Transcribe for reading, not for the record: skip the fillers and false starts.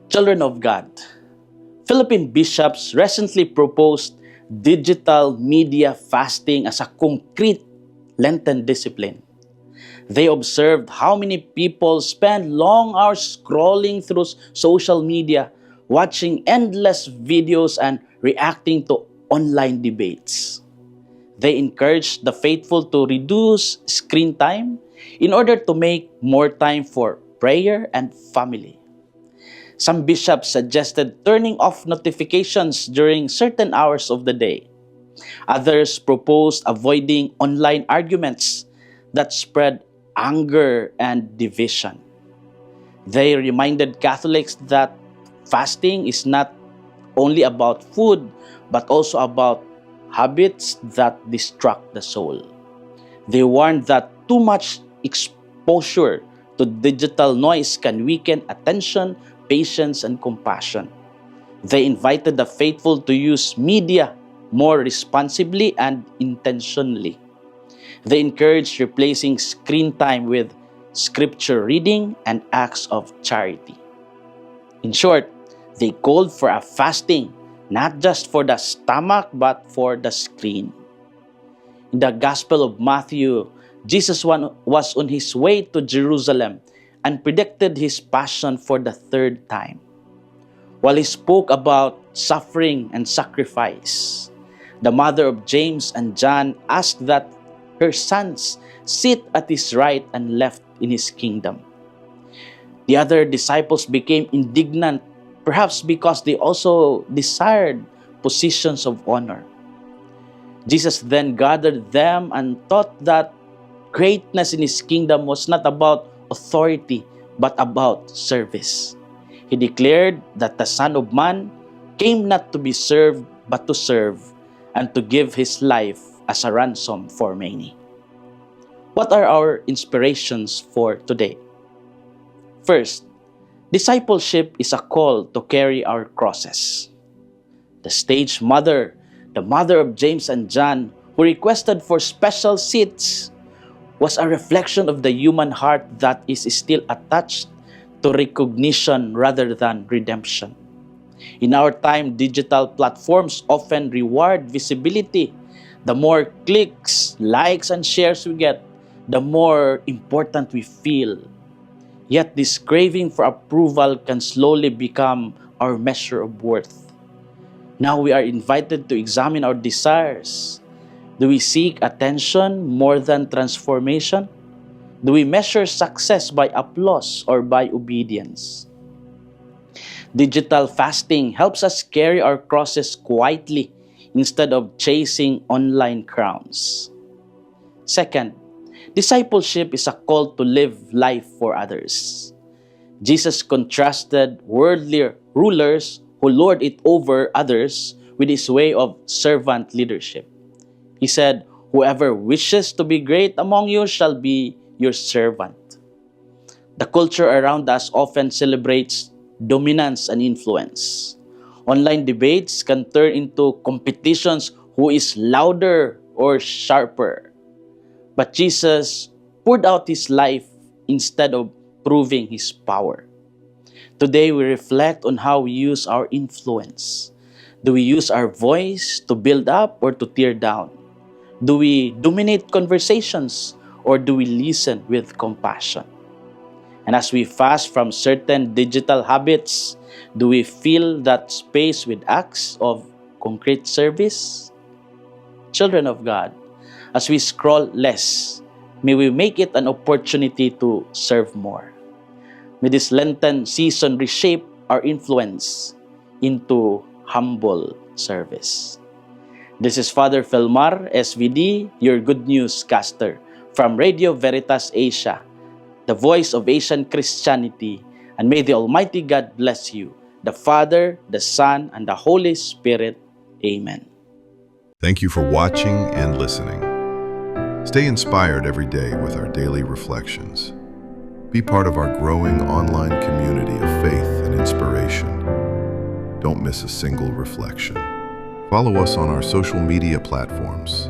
Children of God, Philippine bishops recently proposed digital media fasting as a concrete Lenten discipline. They observed how many people spend long hours scrolling through social media, watching endless videos and reacting to online debates. They encouraged the faithful to reduce screen time in order to make more time for prayer and family. Some bishops suggested turning off notifications during certain hours of the day. Others proposed avoiding online arguments that spread anger and division. They reminded Catholics that fasting is not only about food, but also about habits that distract the soul. They warned that too much exposure to digital noise can weaken attention, patience, and compassion. They invited the faithful to use media more responsibly and intentionally. They encouraged replacing screen time with scripture reading and acts of charity. In short, they called for a fasting, not just for the stomach, but for the screen. In the Gospel of Matthew, Jesus was on his way to Jerusalem and predicted his passion for the third time. While he spoke about suffering and sacrifice, the mother of James and John asked that her sons sit at his right and left in his kingdom. The other disciples became indignant, perhaps because they also desired positions of honor. Jesus then gathered them and taught that greatness in his kingdom was not about authority, but about service. He declared that the Son of Man came not to be served, but to serve, and to give his life as a ransom for many. What are our inspirations for today? First, discipleship is a call to carry our crosses. The stage mother, the mother of James and John, who requested for special seats, was a reflection of the human heart that is still attached to recognition rather than redemption. In our time, digital platforms often reward visibility. The more clicks, likes, and shares we get, the more important we feel. Yet this craving for approval can slowly become our measure of worth. Now we are invited to examine our desires. Do we seek attention more than transformation? Do we measure success by applause or by obedience? Digital fasting helps us carry our crosses quietly instead of chasing online crowns. Second, discipleship is a call to live life for others. Jesus contrasted worldly rulers who lord it over others with his way of servant leadership. He said, "Whoever wishes to be great among you shall be your servant." The culture around us often celebrates dominance and influence. Online debates can turn into competitions who is louder or sharper. But Jesus poured out his life instead of proving his power. Today we reflect on how we use our influence. Do we use our voice to build up or to tear down? Do we dominate conversations or do we listen with compassion? And as we fast from certain digital habits, do we fill that space with acts of concrete service? Children of God, as we scroll less, may we make it an opportunity to serve more. May this Lenten season reshape our influence into humble service. This is Father Felmar, SVD, your Good News caster from Radio Veritas Asia, the voice of Asian Christianity, and may the Almighty God bless you, the Father, the Son, and the Holy Spirit. Amen. Thank you for watching and listening. Stay inspired every day with our daily reflections. Be part of our growing online community of faith and inspiration. Don't miss a single reflection. Follow us on our social media platforms